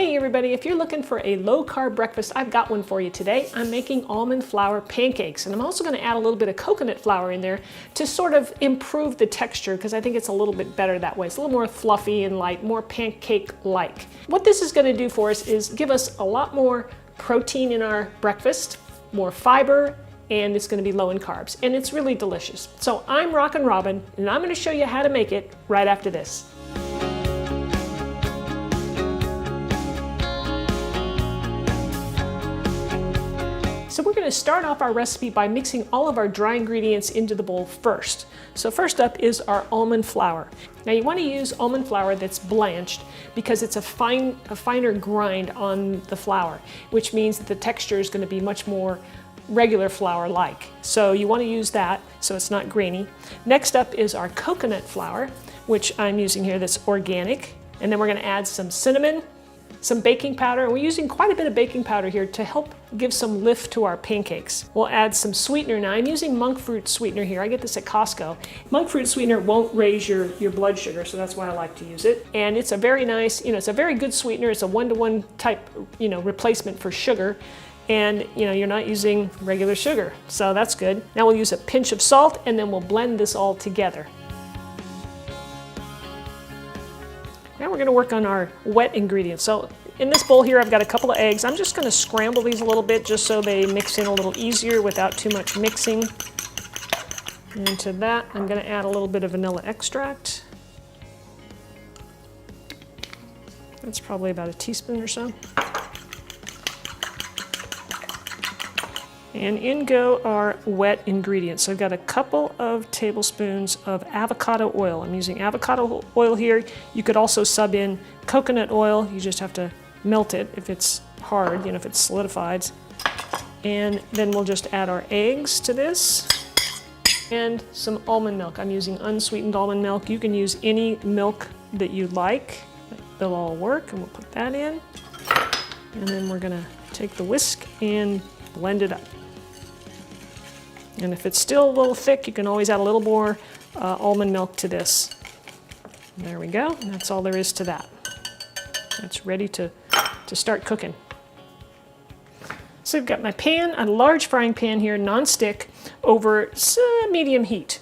Hey everybody, if you're looking for a low-carb breakfast, I've got one for you today. I'm making almond flour pancakes, and I'm also going to add a little bit of coconut flour in there to sort of improve the texture because I think it's a little bit better that way. It's a little more fluffy and light, more pancake-like. What this is going to do for us is give us a lot more protein in our breakfast, more fiber, and it's going to be low in carbs, and it's really delicious. So I'm Rockin' Robin, and I'm going to show you how to make it right after this. So we're going to start off our recipe by mixing all of our dry ingredients into the bowl first. So first up is our almond flour. Now you want to use almond flour that's blanched because it's a finer grind on the flour, which means that the texture is going to be much more regular flour-like. So you want to use that so it's not grainy. Next up is our coconut flour, which I'm using here that's organic. And then we're going to add some cinnamon, some baking powder, and we're using quite a bit of baking powder here to help give some lift to our pancakes. We'll add some sweetener. Now I'm using monk fruit sweetener here. I get this at Costco. Monk fruit sweetener won't raise your blood sugar, so that's why I like to use it. And it's a very nice, it's a very good sweetener. It's a one-to-one type, replacement for sugar. And you're not using regular sugar, so that's good. Now we'll use a pinch of salt, and then we'll blend this all together. Now we're going to work on our wet ingredients. So in this bowl here, I've got a couple of eggs. I'm just going to scramble these a little bit just so they mix in a little easier without too much mixing. And to that, I'm going to add a little bit of vanilla extract. That's probably about a teaspoon or so. And in go our wet ingredients. So I've got a couple of tablespoons of avocado oil. I'm using avocado oil here. You could also sub in coconut oil. You just have to melt it if it's hard, if it's solidified. And then we'll just add our eggs to this and some almond milk. I'm using unsweetened almond milk. You can use any milk that you like. They'll all work, and we'll put that in. And then we're gonna take the whisk and blend it up. And if it's still a little thick, you can always add a little more almond milk to this. There we go. And that's all there is to that. It's ready to start cooking. So I've got my pan, a large frying pan here, non-stick, over medium heat.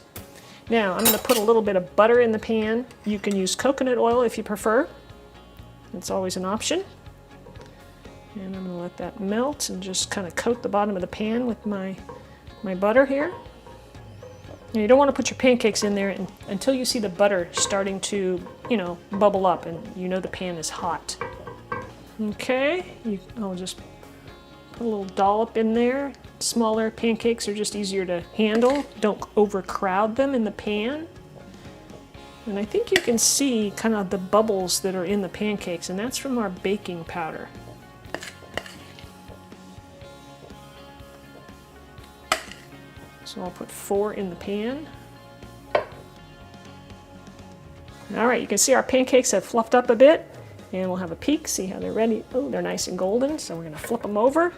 Now I'm going to put a little bit of butter in the pan. You can use coconut oil if you prefer. It's always an option. And I'm going to let that melt and just kind of coat the bottom of the pan with my butter here. Now, you don't want to put your pancakes in there until you see the butter starting to, bubble up and the pan is hot. Okay, I'll just put a little dollop in there. Smaller pancakes are just easier to handle. Don't overcrowd them in the pan. And I think you can see kind of the bubbles that are in the pancakes, and that's from our baking powder. So I'll put 4 in the pan. All right, you can see our pancakes have fluffed up a bit, and we'll have a peek, see how they're ready. Oh, they're nice and golden, so we're gonna flip them over.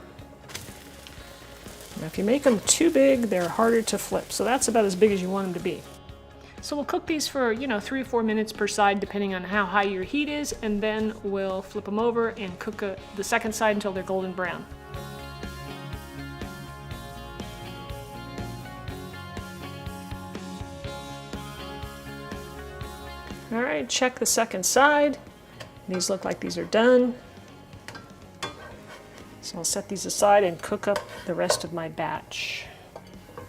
Now, if you make them too big, they're harder to flip, so that's about as big as you want them to be. So we'll cook these for, 3 or 4 minutes per side, depending on how high your heat is, and then we'll flip them over and cook the second side until they're golden brown. All right, check the second side. These look like these are done. So I'll set these aside and cook up the rest of my batch.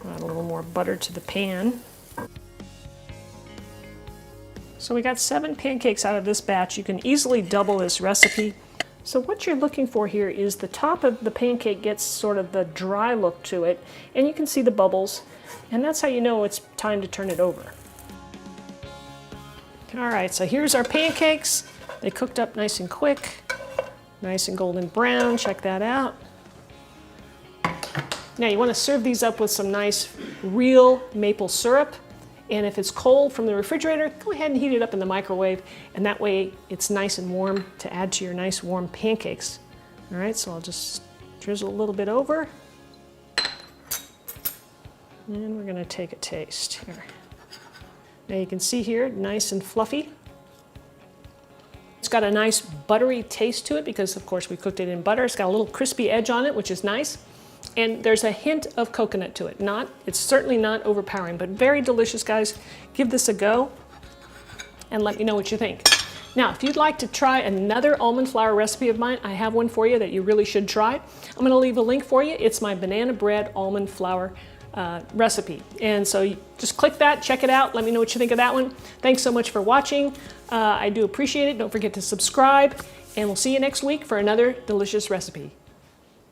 Add a little more butter to the pan. So we got 7 pancakes out of this batch. You can easily double this recipe. So what you're looking for here is the top of the pancake gets sort of the dry look to it, and you can see the bubbles, and that's how you know it's time to turn it over. All right, so here's our pancakes. They cooked up nice and quick, nice and golden brown. Check that out. Now you want to serve these up with some nice real maple syrup. And if it's cold from the refrigerator, go ahead and heat it up in the microwave. And that way it's nice and warm to add to your nice warm pancakes. All right, so I'll just drizzle a little bit over. And we're going to take a taste here. Now you can see here, nice and fluffy. It's got a nice buttery taste to it because, of course, we cooked it in butter. It's got a little crispy edge on it, which is nice. And there's a hint of coconut to it. It's certainly not overpowering, but very delicious, guys. Give this a go and let me know what you think. Now, if you'd like to try another almond flour recipe of mine, I have one for you that you really should try. I'm going to leave a link for you. It's my banana bread almond flour recipe. And so you just click that, check it out. Let me know what you think of that one. Thanks so much for watching. I do appreciate it. Don't forget to subscribe, and we'll see you next week for another delicious recipe.